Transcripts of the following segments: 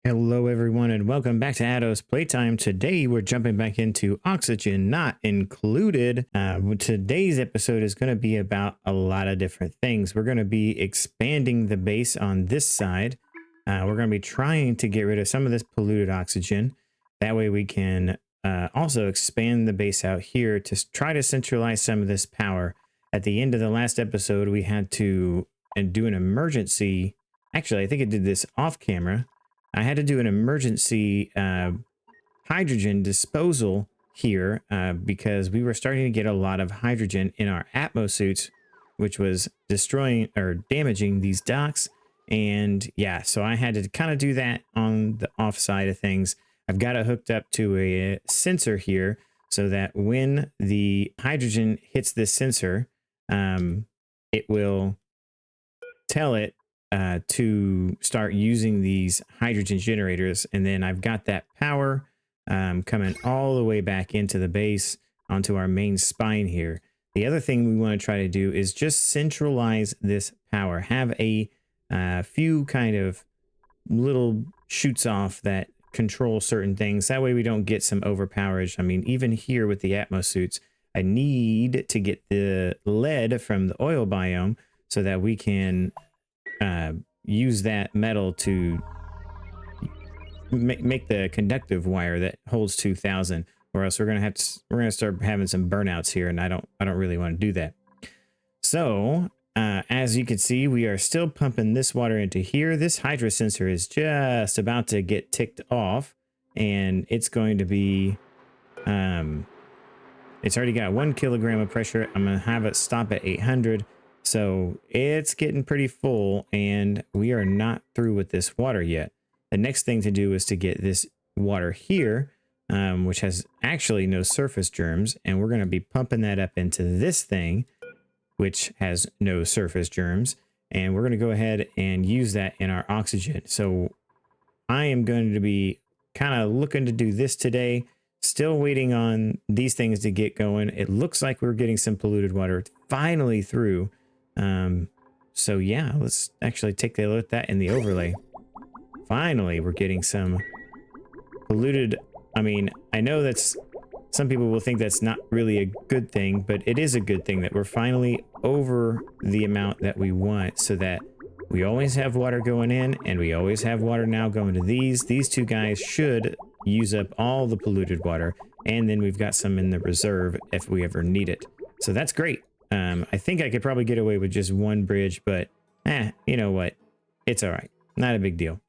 Hello everyone and welcome back to Addo's Playtime. Today we're jumping back into Oxygen Not Included. Today's episode is going to be about a lot of different things. We're going to be expanding the base on this side. We're going to be trying to get rid of some of this polluted oxygen. That way we can also expand the base out here to try to centralize some of this power. At the end of the last episode we had to do an emergency. Actually, I think I did this off camera. I had to do an emergency hydrogen disposal here because we were starting to get a lot of hydrogen in our Atmo suits, which was destroying or damaging these docks. And yeah, so I had to kind of do that on the off side of things. I've got it hooked up to a sensor here so that when the hydrogen hits this sensor, it will tell it to start using these hydrogen generators. And then I've got that power coming all the way back into the base onto our main spine here. The other thing we want to try to do is just centralize this power, have a few kind of little shoots off that control certain things. That way we don't get some overpowerage. I mean, even here with the Atmo suits, I need to get the lead from the oil biome so that we can use that metal to make the conductive wire that holds 2000, or else we're gonna start having some burnouts here, and I don't really want to do that. So as you can see, we are still pumping this water into here. This hydro sensor is just about to get ticked off, and it's going to be it's already got 1 kilogram of pressure. I'm gonna have it stop at 800. So it's getting pretty full, and we are not through with this water yet. The next thing to do is to get this water here, which has actually no surface germs, and we're going to be pumping that up into this thing, which has no surface germs, and we're going to go ahead and use that in our oxygen. So I am going to be kind of looking to do this today, still waiting on these things to get going. It looks like we're getting some polluted water finally through. So yeah, let's actually take a look at that in the overlay. Finally, we're getting some polluted. I mean, I know that's, some people will think that's not really a good thing, but it is a good thing that we're finally over the amount that we want, so that we always have water going in, and we always have water now going to these. These two guys should use up all the polluted water, and then we've got some in the reserve if we ever need it. So that's great. I think I could probably get away with just one bridge, but you know what? It's all right. Not a big deal.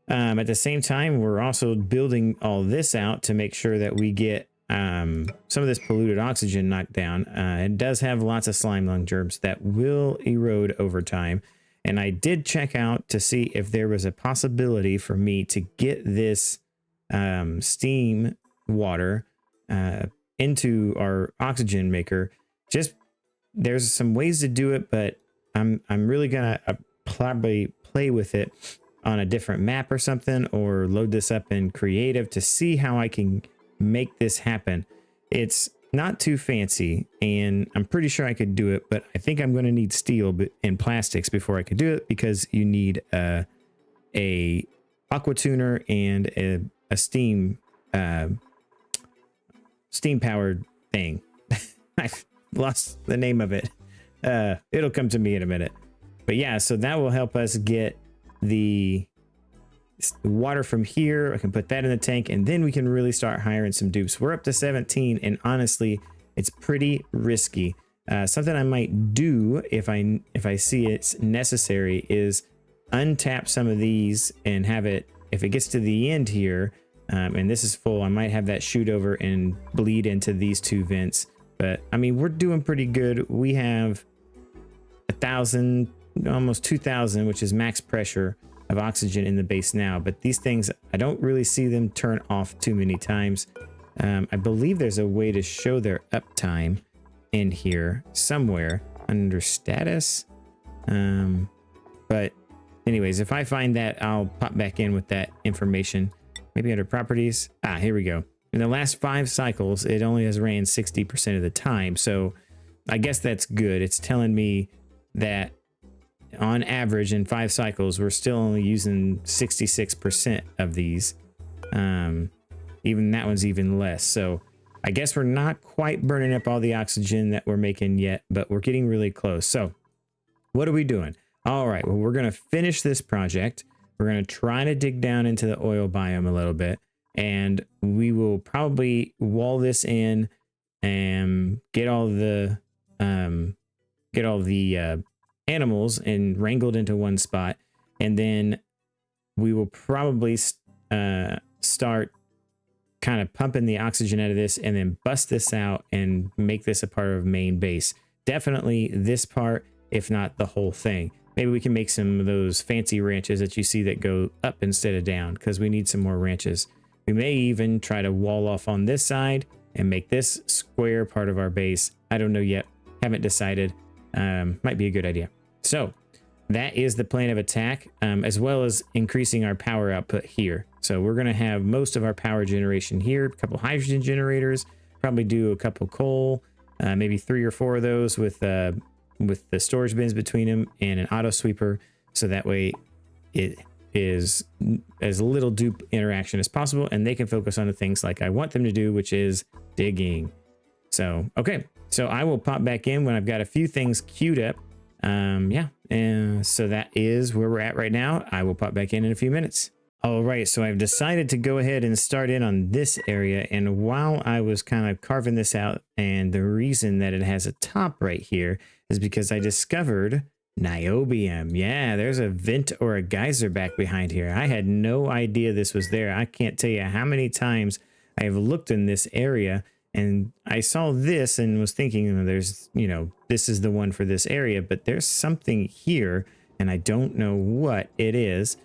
At the same time, we're also building all this out to make sure that we get some of this polluted oxygen knocked down. It does have lots of slime lung germs that will erode over time. And I did check out to see if there was a possibility for me to get this steam water into our oxygen maker. Just there's some ways to do it, but I'm really gonna probably play with it on a different map or something, or load this up in creative to see how I can make this happen. It's not too fancy, and I'm pretty sure I could do it, but I think I'm going to need steel and plastics before I could do it, because you need a aqua tuner and a steam powered thing. I've lost the name of it. It'll come to me in a minute. But yeah, so that will help us get the water from here. I can put that in the tank, and then we can really start hiring some dupes. We're up to 17, and honestly, it's pretty risky. Something I might do if I see it's necessary is untap some of these and have it, if it gets to the end here, and this is full, I might have that shoot over and bleed into these two vents. But I mean, we're doing pretty good. We have 1,000, almost 2,000, which is max pressure of oxygen in the base now. But these things, I don't really see them turn off too many times. I believe there's a way to show their uptime in here somewhere under status. But anyways, if I find that, I'll pop back in with that information. Maybe under properties. Here we go. In the last 5 cycles, it only has ran 60% of the time. So I guess that's good. It's telling me that on average in 5 cycles, we're still only using 66% of these. Even that one's even less. So I guess we're not quite burning up all the oxygen that we're making yet, but we're getting really close. So what are we doing? All right, well, we're going to finish this project. We're going to try to dig down into the oil biome a little bit, and we will probably wall this in and get all the animals and wrangled into one spot, and then we will probably start kind of pumping the oxygen out of this and then bust this out and make this a part of main base. Definitely this part, if not the whole thing. Maybe we can make some of those fancy ranches that you see that go up instead of down, because we need some more ranches. We may even try to wall off on this side and make this square part of our base. I don't know yet. Haven't decided. Might be a good idea. So that is the plan of attack, as well as increasing our power output here. So we're going to have most of our power generation here, a couple hydrogen generators, probably do a couple coal, maybe 3 or 4 of those with the storage bins between them, and an auto sweeper. So that way it is as little dupe interaction as possible, and they can focus on the things like I want them to do, which is digging. So, okay. So I will pop back in when I've got a few things queued up. Yeah. And so that is where we're at right now. I will pop back in a few minutes. All right, so I've decided to go ahead and start in on this area. And while I was kind of carving this out, and the reason that it has a top right here is because I discovered niobium. Yeah, there's a vent or a geyser back behind here. I had no idea this was there. I can't tell you how many times I've looked in this area, and I saw this and was thinking, there's, this is the one for this area, but there's something here and I don't know what it is.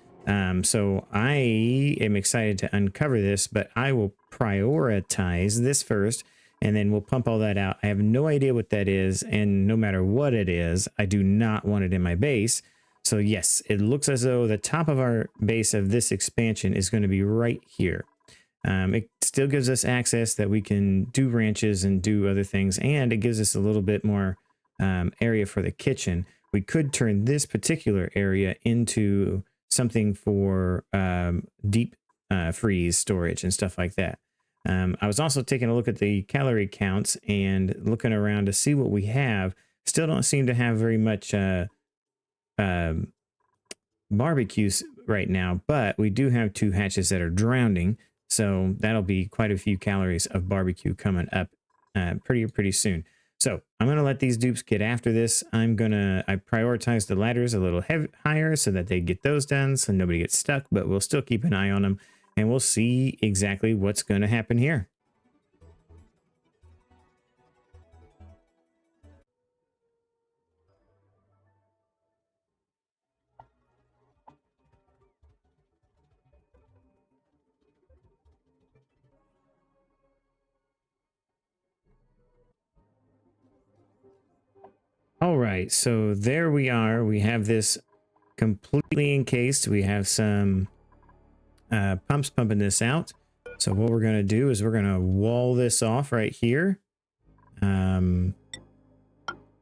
So I am excited to uncover this, but I will prioritize this first, and then we'll pump all that out. I have no idea what that is, and no matter what it is, I do not want it in my base. So yes, it looks as though the top of our base of this expansion is going to be right here. It still gives us access that we can do ranches and do other things, and it gives us a little bit more area for the kitchen. We could turn this particular area into something for deep freeze storage and stuff like that. I was also taking a look at the calorie counts and looking around to see what we have. Still don't seem to have very much barbecues right now, but we do have 2 hatches that are drowning. So that'll be quite a few calories of barbecue coming up pretty soon. So I'm going to let these dupes get after this. I prioritize the ladders a little higher so that they get those done so nobody gets stuck, but we'll still keep an eye on them, and we'll see exactly what's going to happen here. All right, so there we are. We have this completely encased. We have some pumps pumping this out. So what we're going to do is we're going to wall this off right here. That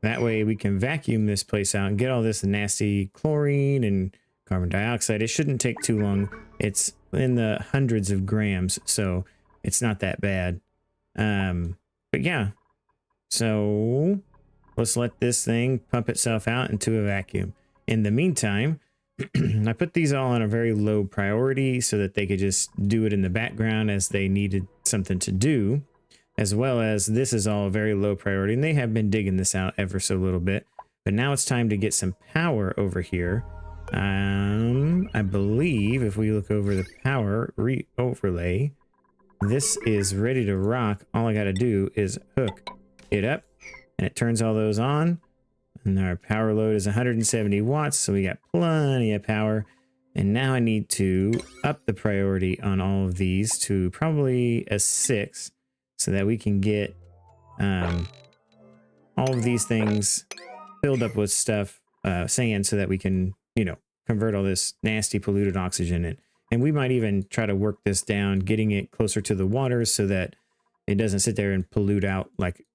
way we can vacuum this place out and get all this nasty chlorine and carbon dioxide. It shouldn't take too long. It's in the hundreds of grams, so it's not that bad. But yeah, so let's let this thing pump itself out into a vacuum. In the meantime, I put these all on a very low priority so that they could just do it in the background as they needed something to do, as well as this is all very low priority, and they have been digging this out ever so little bit. But now it's time to get some power over here. I believe if we look over the power overlay, this is ready to rock. All I got to do is hook it up, and it turns all those on. And our power load is 170 watts, so we got plenty of power. And now I need to up the priority on all of these to probably a 6, so that we can get all of these things filled up with stuff, sand, so that we can, convert all this nasty polluted oxygen in. And we might even try to work this down, getting it closer to the water so that it doesn't sit there and pollute out like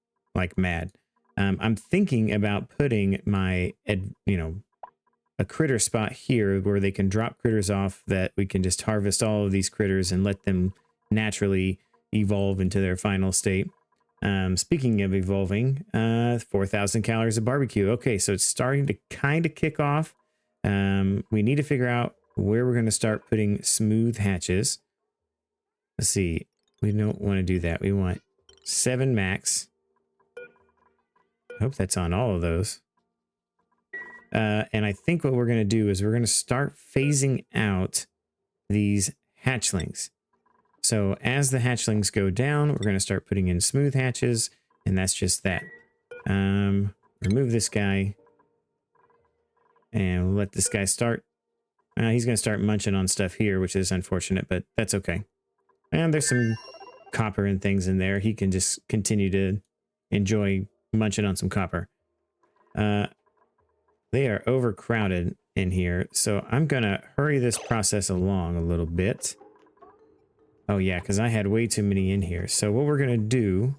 mad. I'm thinking about putting my, a critter spot here where they can drop critters off that we can just harvest all of these critters and let them naturally evolve into their final state. Speaking of evolving, 4,000 calories of barbecue. Okay, so it's starting to kind of kick off. We need to figure out where we're going to start putting smooth hatches. Let's see. We don't want to do that. We want 7 max. I hope that's on all of those. And I think what we're going to do is we're going to start phasing out these hatchlings. So as the hatchlings go down, we're going to start putting in smooth hatches, and that's just that. Remove this guy, and we'll let this guy start. He's going to start munching on stuff here, which is unfortunate, but that's okay. And there's some copper and things in there. He can just continue to enjoy munching on some copper. They are overcrowded in here, so I'm going to hurry this process along a little bit. Oh yeah, because I had way too many in here. So what we're going to do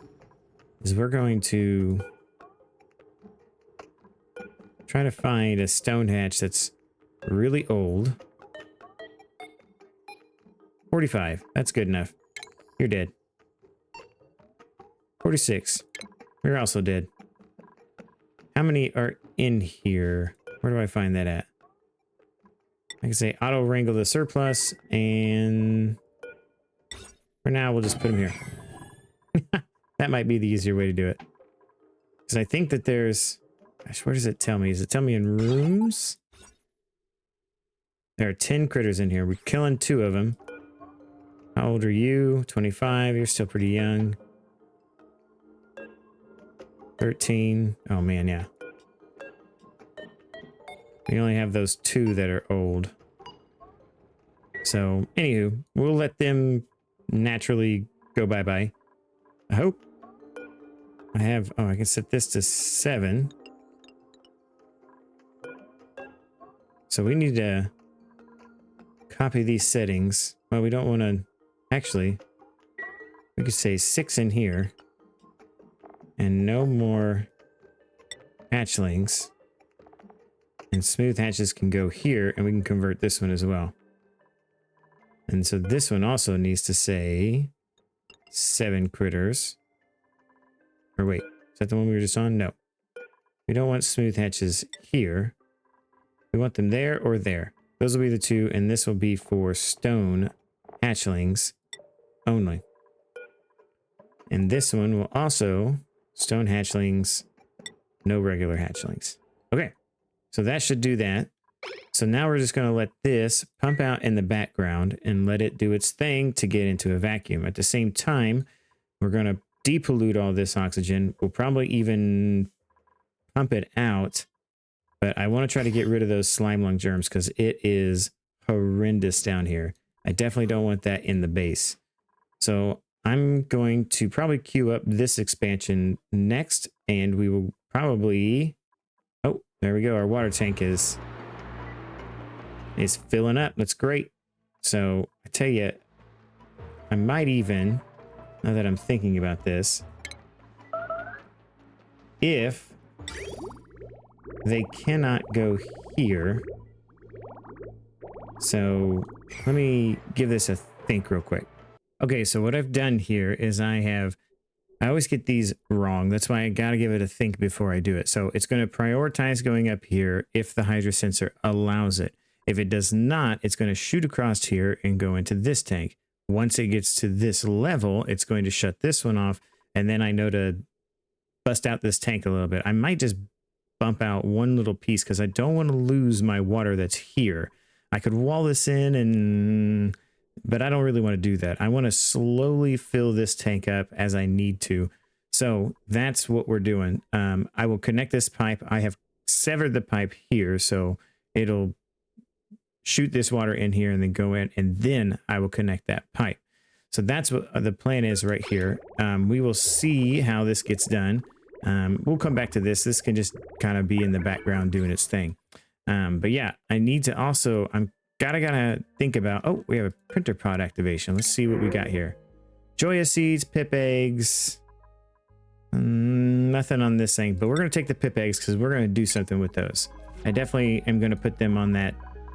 is we're going to try to find a stone hatch that's really old. 45. That's good enough. You're dead. 46. You're also dead. How many are in here? Where do I find that at? I can say auto wrangle the surplus, and for now we'll just put them here. That might be the easier way to do it. Because I think that there's... Gosh, where does it tell me? Does it tell me in rooms? There are 10 critters in here. We're killing 2 of them. How old are you? 25. You're still pretty young. 13. Oh man, yeah. We only have those 2 that are old. So, anywho, we'll let them naturally go bye-bye. I hope. I have... Oh, I can set this to 7. So we need to copy these settings. Well, we don't want to... Actually, we could say 6 in here. And no more hatchlings. And smooth hatches can go here, and we can convert this one as well. And so this one also needs to say 7 critters. Or wait, is that the one we were just on? No. We don't want smooth hatches here. We want them there or there. Those will be the 2, and this will be for stone hatchlings only. And this one will also stone hatchlings, no regular hatchlings. Okay, so that should do that. So now we're just going to let this pump out in the background and let it do its thing to get into a vacuum. At the same time, we're going to depollute all this oxygen. We'll probably even pump it out, but I want to try to get rid of those slime lung germs because it is horrendous down here. I definitely don't want that in the base. So I'm going to probably queue up this expansion next, and we will probably... Oh, there we go. Our water tank is filling up. That's great. So I tell you, I might even, now that I'm thinking about this, if they cannot go here. So let me give this a think real quick. Okay, so what I've done here is I always get these wrong. That's why I got to give it a think before I do it. So it's going to prioritize going up here if the hydro sensor allows it. If it does not, it's going to shoot across here and go into this tank. Once it gets to this level, it's going to shut this one off. And then I know to bust out this tank a little bit. I might just bump out one little piece because I don't want to lose my water that's here. I could wall this in, but I don't really want to do that. I want to slowly fill this tank up as I need to. So that's what we're doing. I will connect this pipe. I have severed the pipe here, so it'll shoot this water in here and then go in, and then I will connect that pipe. So that's what the plan is right here. We will see how this gets done. We'll come back to this. This can just kind of be in the background doing its thing. But yeah, I need to also, I'm gotta think about, oh, we have a printer pod activation. Let's see what we got here. Joya seeds, pip eggs. Nothing on this thing, but we're going to take the pip eggs because we're going to do something with those. I definitely am going to put them on that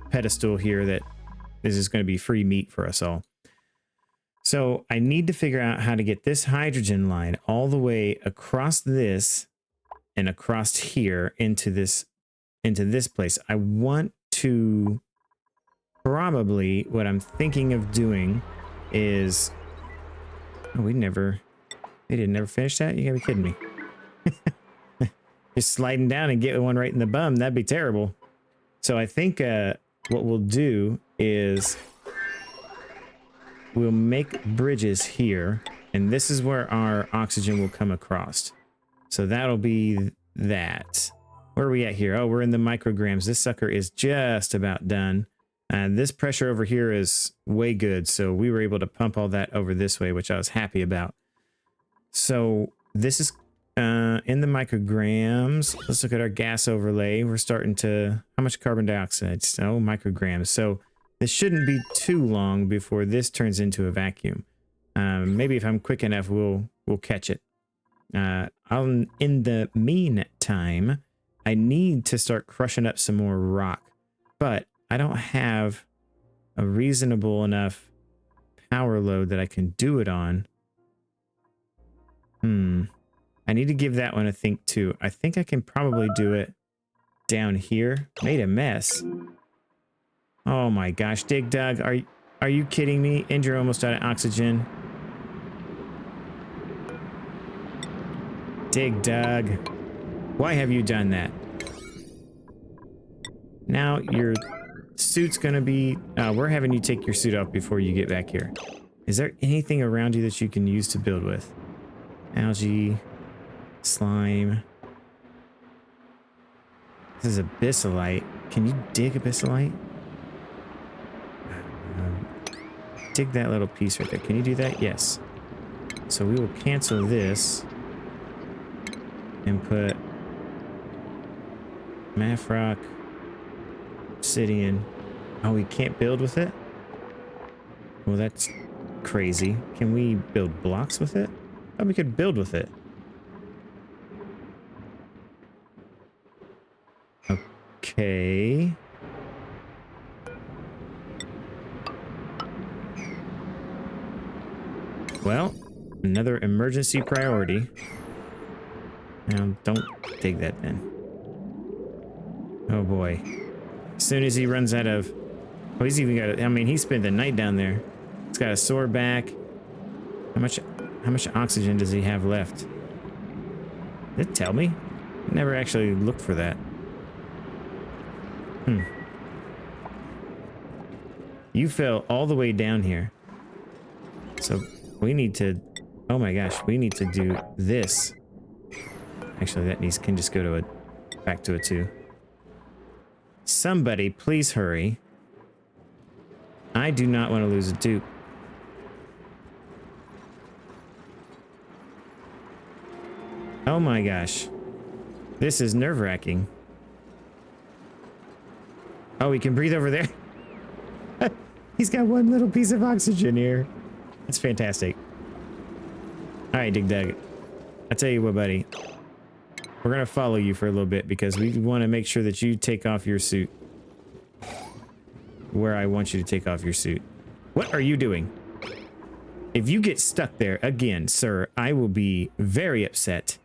pedestal here that this is going to be free meat for us all. So I need to figure out how to get this hydrogen line all the way across this and across here into this place. I want to probably, what I'm thinking of doing is, oh, they didn't never finish that? You gotta be kidding me. Just sliding down and get one right in the bum. That'd be terrible. So I think what we'll do is we'll make bridges here, and this is where our oxygen will come across. So that'll be that. Where are we at here? Oh, we're in the micrograms. This sucker is just about done. This pressure over here is way good, so we were able to pump all that over this way, which I was happy about. So this is in the micrograms. Let's look at our gas overlay. We're starting to, how much carbon dioxide? So micrograms. So this shouldn't be too long before this turns into a vacuum. Maybe if I'm quick enough, we'll catch it. In the meantime, I need to start crushing up some more rock, but I don't have a reasonable enough power load that I can do it on. I need to give that one a think too. I think I can probably do it down here. Made a mess. Oh my gosh, Dig Dug, are you kidding me? And you're almost out of oxygen. Dig Dug, why have you done that? Now your suit's gonna be, we're having you take your suit off before you get back here. Is there anything around you that you can use to build with? Algae, slime. This is abyssalite. Can you dig abyssalite? Dig that little piece right there. Can you do that? Yes. So we will cancel this and put math rock, obsidian. Oh, we can't build with it? Well, that's crazy. Can we build blocks with it? Oh, we could build with it. Okay. Well, another emergency priority. Now, don't dig that then. Oh boy. As soon as he runs out of... Oh, he's even got... I mean, he spent the night down there. He's got a sore back. How much oxygen does he have left? Did it tell me? Never actually looked for that. You fell all the way down here. So we need to... Oh my gosh, we need to do this. Actually, that can just go to back to a 2. Somebody, please hurry. I do not want to lose a dupe. Oh my gosh. This is nerve-wracking. Oh, he can breathe over there. He's got one little piece of oxygen here. That's fantastic. All right, Dig Dug. I tell you what, buddy. We're going to follow you for a little bit because we want to make sure that you take off your suit. Where I want you to take off your suit. What are you doing? If you get stuck there again, sir, I will be very upset.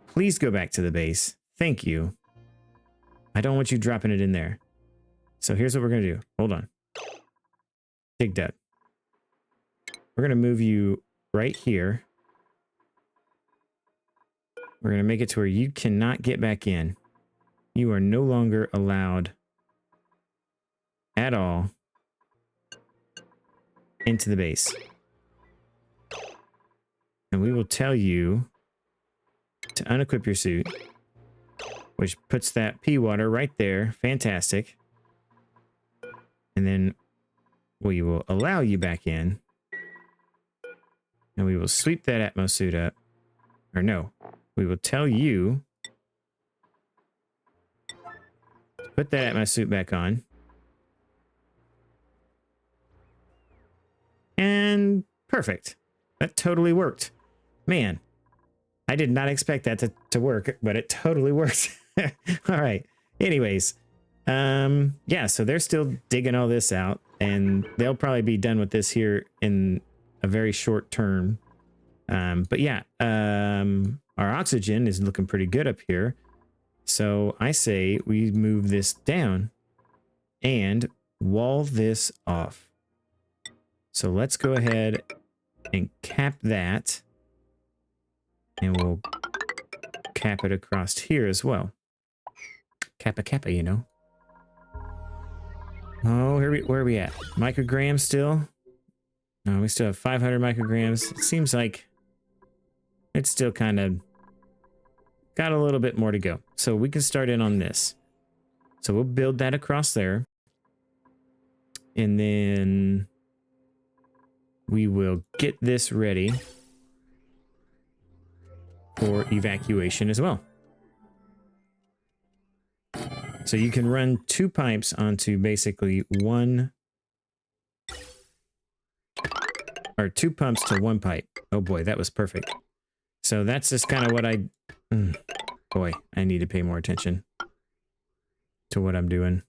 Please go back to the base. Thank you. I don't want you dropping it in there. So here's what we're going to do. Hold on. Dig Dug. We're going to move you right here. We're going to make it to where you cannot get back in. You are no longer allowed at all into the base. And we will tell you to unequip your suit, which puts that pea water right there. Fantastic. And then we will allow you back in. And we will sweep that Atmos suit up. Or no, we will tell you to put that Atmos suit back on. And perfect. That totally worked. Man, I did not expect that to work, but it totally works. All right. Anyways, yeah, so they're still digging all this out, and they'll probably be done with this here in a very short term. But yeah, our oxygen is looking pretty good up here. So I say we move this down and wall this off. So let's go ahead and cap that. And we'll cap it across here as well. Kappa kappa, you know. Oh, where are we at? Micrograms still? No, we still have 500 micrograms. It seems like it's still kind of got a little bit more to go. So we can start in on this. So we'll build that across there. And then we will get this ready for evacuation as well. So you can run 2 pipes onto basically 2 pumps to 1 pipe. Oh boy, that was perfect. So that's just kind of what boy, I need to pay more attention to what I'm doing.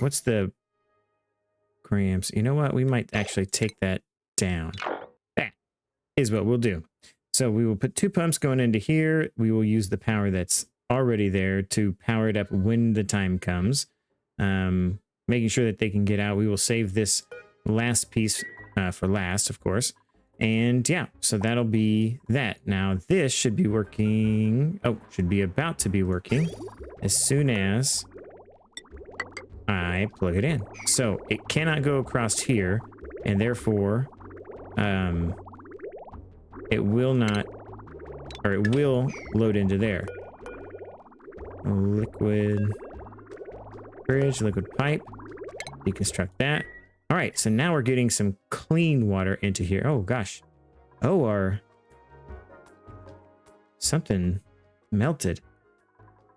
What's the grams? You know what? We might actually take that down. That is what we'll do. So we will put 2 pumps going into here. We will use the power that's already there to power it up when the time comes. Making sure that they can get out. We will save this last piece for last, of course. And yeah, so that'll be that. Now this should be working. Oh, should be about to be working as soon as I plug it in. So it cannot go across here, and therefore it will not, or it will load into there. Liquid bridge, liquid pipe, deconstruct that. All right, so now we're getting some clean water into here. Oh gosh. Oh, something melted.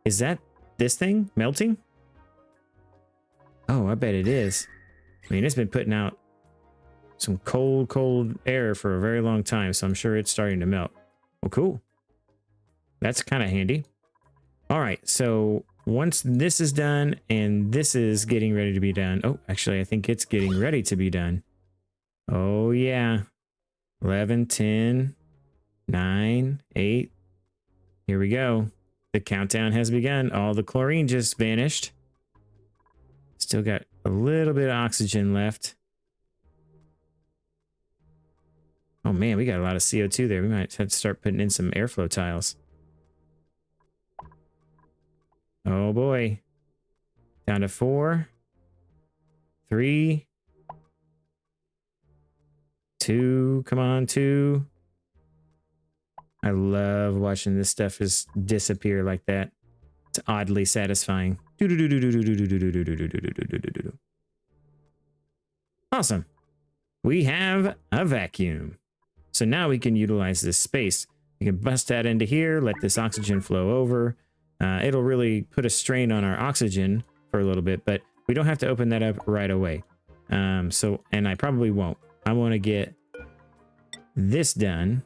Is that this thing melting? Oh, I bet it is. I mean, it's been putting out some cold air for a very long time, so I'm sure it's starting to melt. Well, cool. That's kind of handy. All right, so once this is done and this is getting ready to be done. Oh, actually, I think it's getting ready to be done. Oh, yeah. 11, 10, 9, 8. Here we go. The countdown has begun. All the chlorine just vanished. Still got a little bit of oxygen left. Oh, man, we got a lot of CO2 there. We might have to start putting in some airflow tiles. Oh boy. Down to 4, 3, 2. Come on, 2. I love watching this stuff just disappear like that. It's oddly satisfying. Awesome. We have a vacuum. So now we can utilize this space. We can bust that into here, let this oxygen flow over. It'll really put a strain on our oxygen for a little bit, but we don't have to open that up right away. And I probably won't. I want to get this done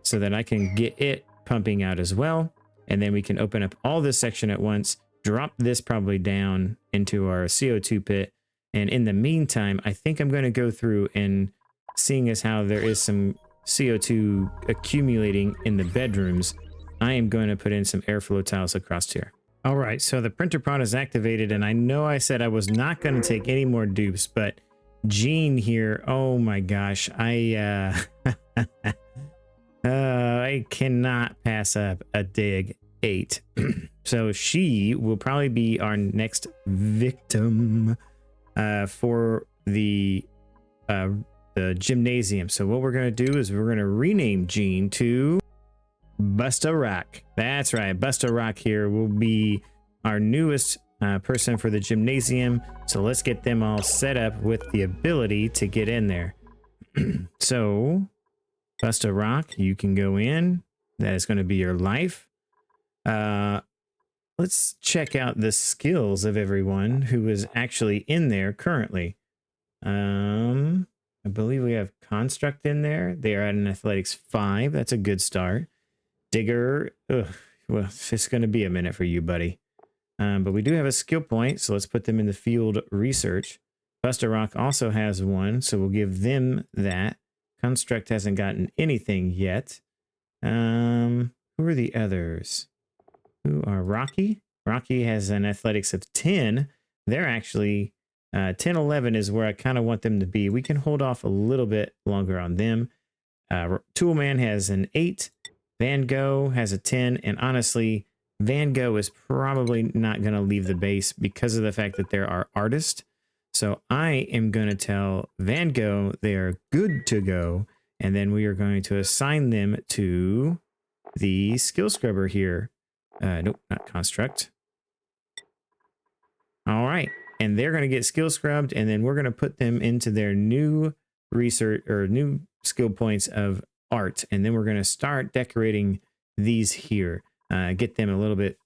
so that I can get it pumping out as well. And then we can open up all this section at once, drop this probably down into our CO2 pit. And in the meantime, I think I'm going to go through and seeing as how there is some CO2 accumulating in the bedrooms, I am going to put in some airflow tiles across here. All right, so the printer prod is activated, and I know I said I was not going to take any more dupes, but Jean here, oh my gosh, I cannot pass up a dig 8. So she will probably be our next victim for the gymnasium. So what we're going to do is we're going to rename Jean to Busta Rock. That's right. Busta Rock here will be our newest person for the gymnasium. So let's get them all set up with the ability to get in there. So Busta Rock, you can go in. That is going to be your life. Let's check out the skills of everyone who is actually in there currently. I believe we have Construct in there. They are at an Athletics 5. That's a good start. Digger. Ugh, well, it's going to be a minute for you, buddy. But we do have a skill point, so let's put them in the field research. Buster Rock also has one, so we'll give them that. Construct hasn't gotten anything yet. Who are the others? Who are Rocky? Rocky has an athletics of 10. They're actually 10, 11 is where I kind of want them to be. We can hold off a little bit longer on them. Toolman has an 8. Van Gogh has a 10. And honestly, Van Gogh is probably not going to leave the base because of the fact that they're our artist. So I am going to tell Van Gogh they are good to go. And then we are going to assign them to the skill scrubber here. Nope, not construct. All right. And they're going to get skill scrubbed. And then we're going to put them into their new research or new skill points of art. And then we're going to start decorating these here. Get them a little bit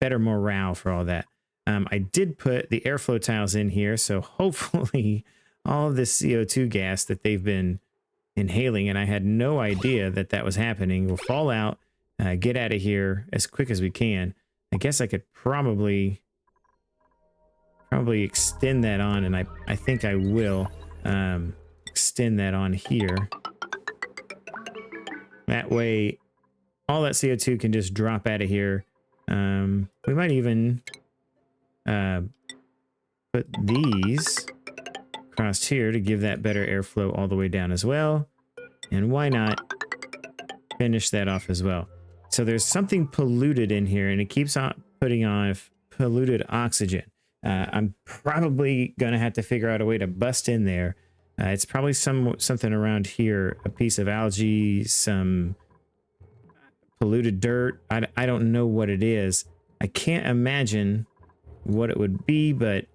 better morale for all that. I did put the airflow tiles in here. So hopefully all of this CO2 gas that they've been inhaling, and I had no idea that that was happening, will fall out, get out of here as quick as we can. I guess I could probably extend that on, and I think I will extend that on here. That way, all that CO2 can just drop out of here. We might even put these across here to give that better airflow all the way down as well. And why not finish that off as well? So there's something polluted in here, and it keeps on putting on polluted oxygen. I'm probably going to have to figure out a way to bust in there. It's probably something around here, a piece of algae, some polluted dirt. I don't know what it is. I can't imagine what it would be, but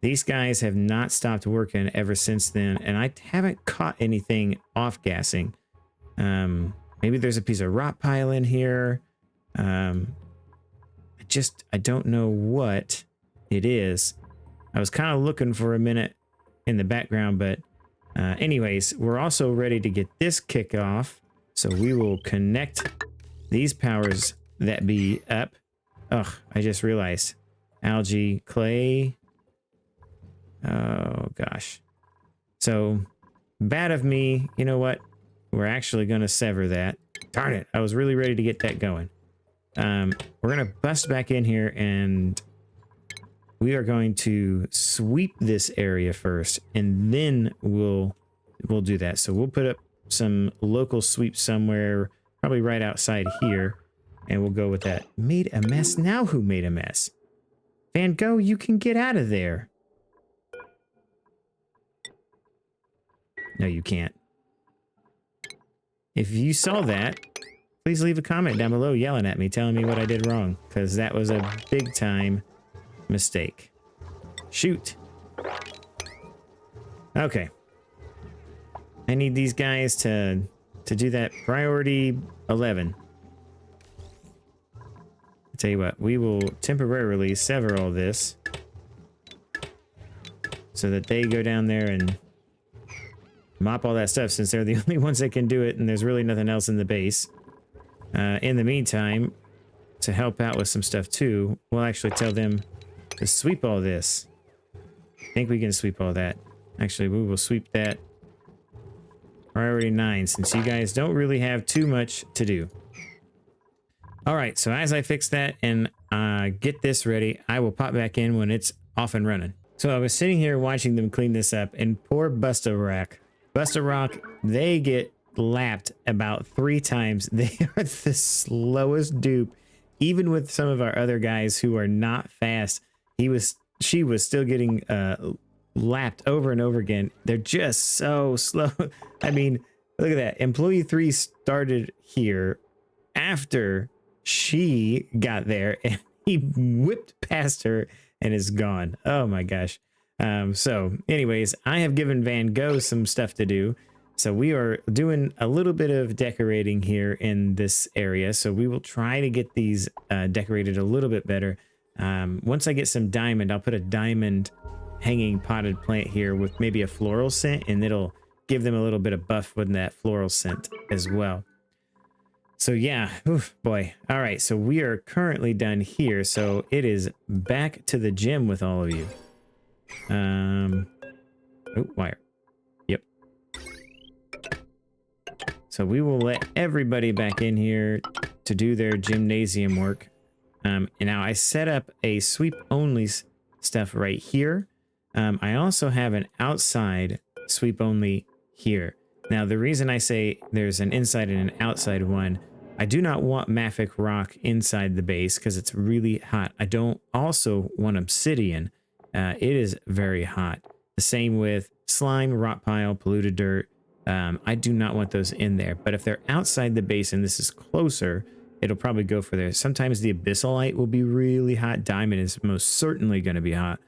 these guys have not stopped working ever since then, and I haven't caught anything off-gassing. Maybe there's a piece of rot pile in here. I don't know what it is. I was kind of looking for a minute in the background, but anyways, we're also ready to get this kick off. So we will connect these powers that be up. Ugh, I just realized. Algae, clay. Oh, gosh. So, bad of me. You know what? We're actually going to sever that. Darn it. I was really ready to get that going. We're going to bust back in here, and we are going to sweep this area first, and then we'll do that. So we'll put up some local sweep somewhere, probably right outside here, and we'll go with that. Made a mess? Now who made a mess? Van Gogh, you can get out of there. No, you can't. If you saw that, please leave a comment down below yelling at me, telling me what I did wrong, because that was a big time mistake. Shoot. Okay. I need these guys to do that priority 11. I'll tell you what, we will temporarily sever all this so that they go down there and mop all that stuff, since they're the only ones that can do it and there's really nothing else in the base. In the meantime, to help out with some stuff too, we'll actually tell them to sweep all this. I think we can sweep all that. Actually, we will sweep that priority 9, since you guys don't really have too much to do. All right, so as I fix that and get this ready, I will pop back in when it's off and running. So I was sitting here watching them clean this up, and poor Buster Rock, they get lapped about 3 times. They are the slowest dupe. Even with some of our other guys who are not fast, she was still getting lapped over and over again. They're just so slow. I mean, look at that. Employee 3 started here after she got there, and he whipped past her and is gone. Oh my gosh. So anyways, I have given Van Gogh some stuff to do. So we are doing a little bit of decorating here in this area. So we will try to get these decorated a little bit better. Once I get some diamond, I'll put a diamond hanging potted plant here with maybe a floral scent, and it'll give them a little bit of buff with that floral scent as well. So yeah, oof, boy. All right, so we are currently done here. So it is back to the gym with all of you. Oh, wire. Yep. So we will let everybody back in here to do their gymnasium work. And now I set up a sweep only stuff right here. I also have an outside sweep only here. Now, the reason I say there's an inside and an outside one, I do not want mafic rock inside the base because it's really hot. I don't also want obsidian. It is very hot. The same with slime, rock pile, polluted dirt. I do not want those in there. But if they're outside the base and this is closer, it'll probably go for there. Sometimes the abyssalite will be really hot. Diamond is most certainly going to be hot.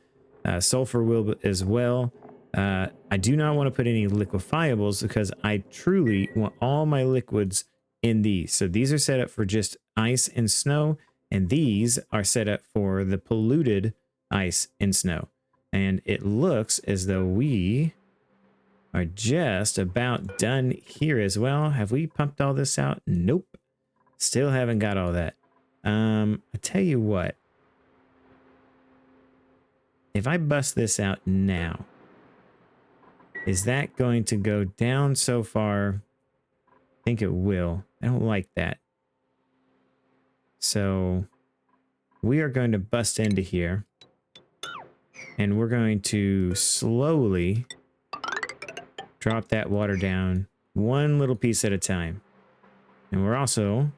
Sulfur will as well. I do not want to put any liquefiables because I truly want all my liquids in these. So these are set up for just ice and snow, and these are set up for the polluted ice and snow. And it looks as though we are just about done here as well. Have we pumped all this out? Nope. Still haven't got all that. I tell you what. If I bust this out now, is that going to go down so far? I think it will. I don't like that. So we are going to bust into here. And we're going to slowly drop that water down one little piece at a time. And we're also,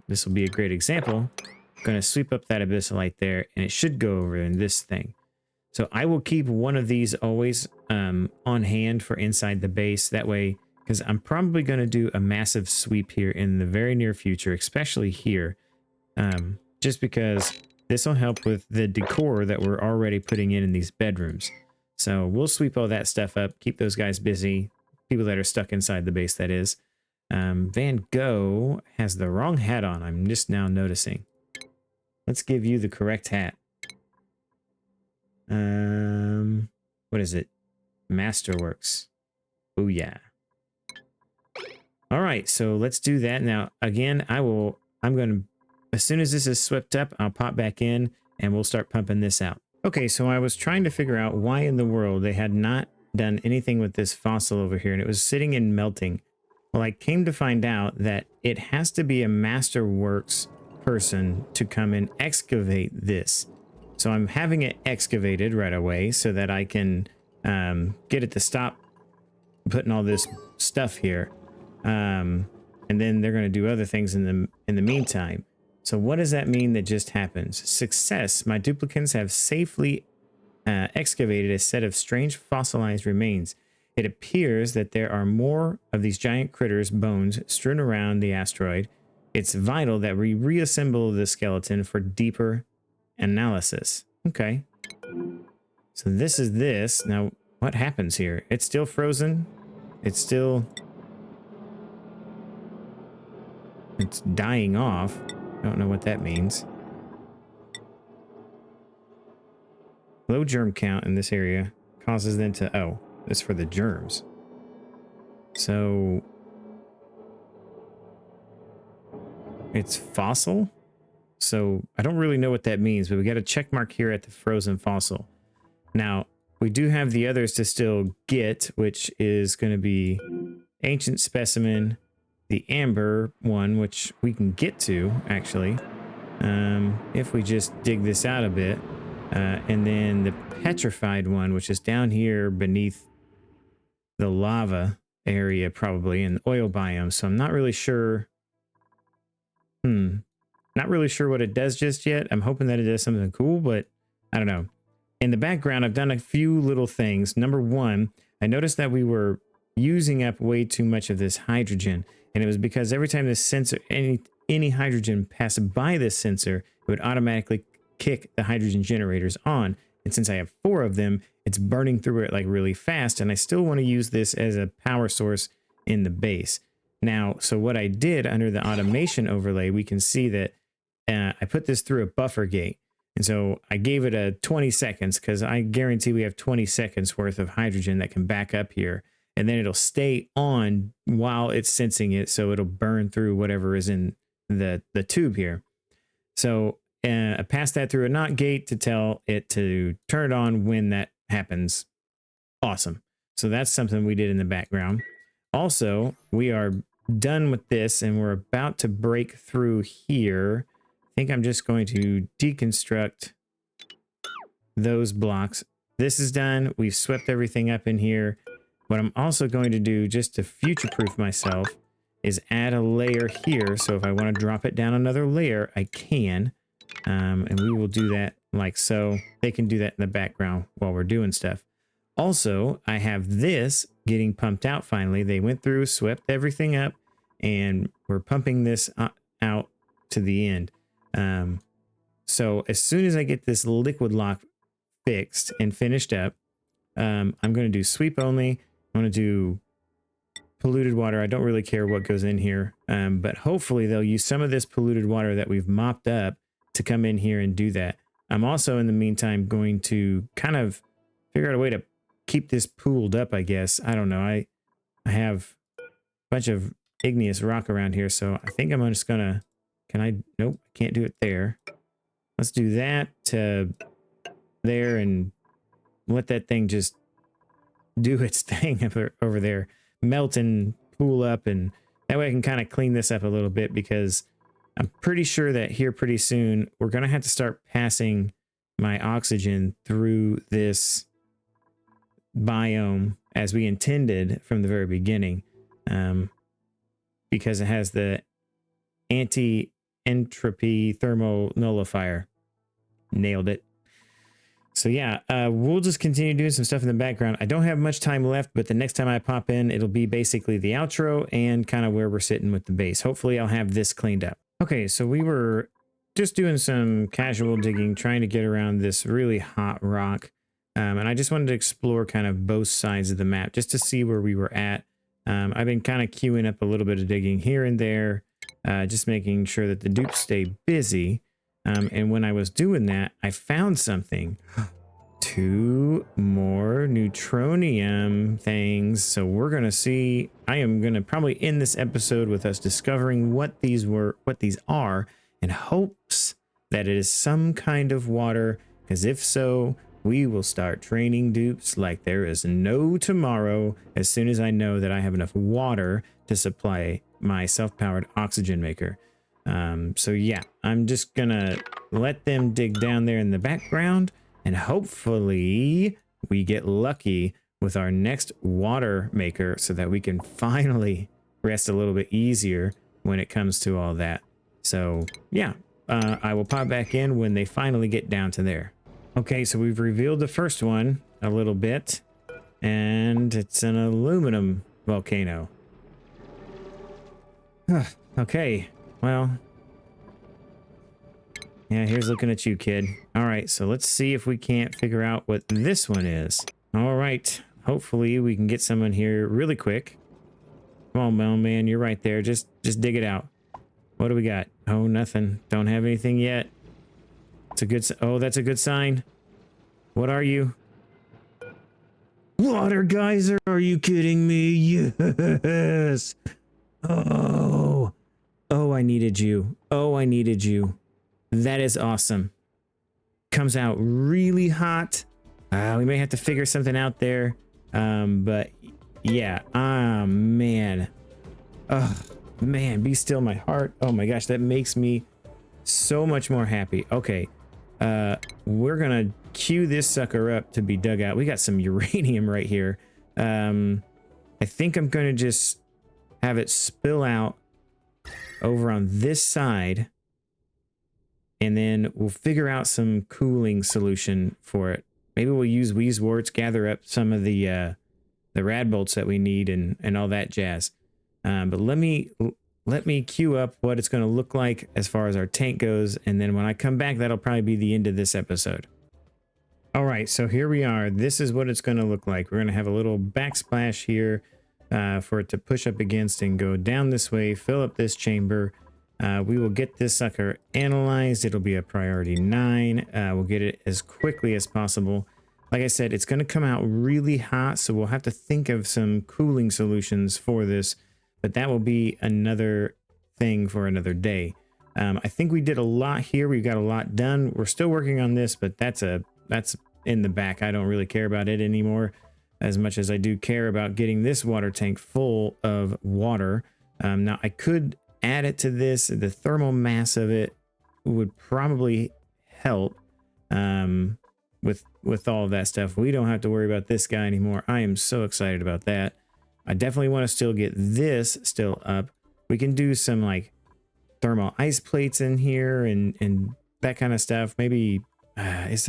this will be a great example, going to sweep up that abyssalite there, and it should go over in this thing. So I will keep one of these always on hand for inside the base. That way, because I'm probably going to do a massive sweep here in the very near future, especially here. Just because this will help with the decor that we're already putting in these bedrooms. So we'll sweep all that stuff up, keep those guys busy. People that are stuck inside the base, that is. Van Gogh has the wrong hat on. I'm just now noticing. Let's give you the correct hat. What is it? Masterworks. Oh yeah. All right, so let's do that. Now, again, I'm going to, as soon as this is swept up, I'll pop back in and we'll start pumping this out. Okay, so I was trying to figure out why in the world they had not done anything with this fossil over here, and it was sitting and melting. Well, I came to find out that it has to be a Masterworks person to come and excavate this. So I'm having it excavated right away so that I can get it to stop putting all this stuff here. And then they're going to do other things in the meantime. So what does that mean that just happens? Success. My duplicants have safely excavated a set of strange fossilized remains. It appears that there are more of these giant critters' bones strewn around the asteroid. It's vital that we reassemble the skeleton for deeper analysis. Okay. So this is this. Now, what happens here? It's still frozen. It's dying off. I don't know what that means. Low germ count in this area causes them to... Oh, this is for the germs. So... it's fossil? So I don't really know what that means, but we got a check mark here at the frozen fossil. Now, we do have the others to still get, which is going to be ancient specimen, the amber one, which we can get to, actually, if we just dig this out a bit. And then the petrified one, which is down here beneath the lava area, probably, in the oil biome. So I'm not really sure. Not really sure what it does just yet. I'm hoping that it does something cool, but I don't know. In the background, I've done a few little things. Number one, I noticed that we were using up way too much of this hydrogen. And it was because every time this sensor, any hydrogen passed by this sensor, it would automatically kick the hydrogen generators on. And since I have 4 of them, it's burning through it like really fast. And I still want to use this as a power source in the base. Now, so what I did under the automation overlay, we can see that I put this through a buffer gate. And so I gave it a 20 seconds because I guarantee we have 20 seconds worth of hydrogen that can back up here and then it'll stay on while it's sensing it, so it'll burn through whatever is in the tube here. So I pass that through a NOT gate to tell it to turn it on when that happens. Awesome. So that's something we did in the background. Also, we are done with this and we're about to break through here. I think I'm just going to deconstruct those blocks. This is done. We've swept everything up in here. What I'm also going to do, just to future-proof myself, is add a layer here. So if I want to drop it down another layer, I can. And we will do that like so. They can do that in the background while we're doing stuff. Also, I have this getting pumped out finally. They went through, swept everything up, and we're pumping this out to the end. So as soon as I get this liquid lock fixed and finished up, I'm going to do sweep only. I'm going to do polluted water. I don't really care what goes in here, but hopefully they'll use some of this polluted water that we've mopped up to come in here and do that. I'm also, in the meantime, going to kind of figure out a way to keep this pooled up, I guess. I don't know. I have a bunch of igneous rock around here, so I think I'm just gonna... Nope, I can't do it there. Let's do that to there and let that thing just do its thing over there. Melt and pool up, and that way I can kind of clean this up a little bit, because I'm pretty sure that here pretty soon we're going to have to start passing my oxygen through this biome as we intended from the very beginning, because it has the anti-entropy thermal nullifier. Nailed it. So yeah, we'll just continue doing some stuff in the background. I don't have much time left, but the next time I pop in, it'll be basically the outro and kind of where we're sitting with the base. Hopefully I'll have this cleaned up. Okay, so we were just doing some casual digging, trying to get around this really hot rock. And I just wanted to explore kind of both sides of the map just to see where we were at. I've been kind of queuing up a little bit of digging here and there, just making sure that the dupes stay busy. And when I was doing that, I found something. 2 more neutronium things. So we're going to see, I am going to probably end this episode with us discovering what these are, in hopes that it is some kind of water, because if so, we will start training dupes like there is no tomorrow as soon as I know that I have enough water to supply my self-powered oxygen maker. So yeah, I'm just gonna let them dig down there in the background, and hopefully we get lucky with our next water maker so that we can finally rest a little bit easier when it comes to all that. So yeah, I will pop back in when they finally get down to there. Okay, so we've revealed the first one a little bit, and it's an aluminum volcano. Okay, well, yeah, here's looking at you, kid. All right, so let's see if we can't figure out what this one is. All right, hopefully we can get someone here really quick. Come on, man, you're right there. Just dig it out. What do we got? Oh, nothing. Don't have anything yet. It's a good... Oh, that's a good sign. What are you? Water geyser? Are you kidding me? Yes. Oh. Oh, I needed you. Oh, I needed you. That is awesome. Comes out really hot. We may have to figure something out there. But yeah. Man. Oh, man. Be still my heart. Oh my gosh. That makes me so much more happy. Okay. We're gonna queue this sucker up to be dug out. We got some uranium right here. I think I'm gonna just have it spill out over on this side, and then we'll figure out some cooling solution for it. Maybe we'll use Wheezeworts, gather up some of the rad bolts that we need, and all that jazz. But let me queue up what it's going to look like as far as our tank goes, and then when I come back, that'll probably be the end of this episode. All right, so here we are. This is what it's going to look like. We're going to have a little backsplash here for it to push up against and go down this way, fill up this chamber. We will get this sucker analyzed. It'll be a priority 9. We'll get it as quickly as possible. Like I said, it's going to come out really hot, so we'll have to think of some cooling solutions for this, but that will be another thing for another day. I think we did a lot here. We got a lot done. We're still working on this, but that's in the back. I don't really care about it anymore as much as I do care about getting this water tank full of water. Now I could add it to this. The thermal mass of it would probably help with all of that stuff. We don't have to worry about this guy anymore. I am so excited about that. I definitely want to still get this still up. We can do some like thermal ice plates in here and that kind of stuff. Maybe if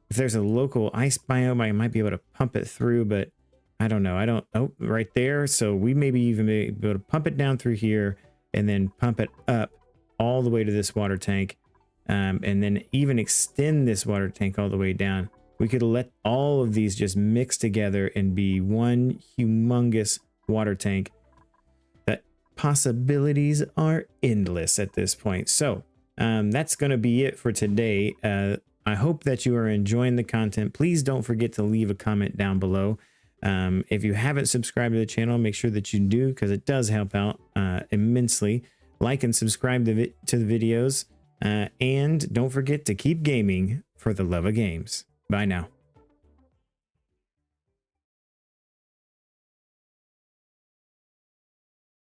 there's a local ice biome, I might be able to pump it through, but I don't know. Oh, right there. So we maybe even be able to pump it down through here and then pump it up all the way to this water tank. And then even extend this water tank all the way down. We could let all of these just mix together and be one humongous water tank. The possibilities are endless at this point. So that's going to be it for today. I hope that you are enjoying the content. Please don't forget to leave a comment down below. If you haven't subscribed to the channel, make sure that you do, because it does help out immensely. Like and subscribe to the videos. And don't forget to keep gaming for the love of games. Bye now.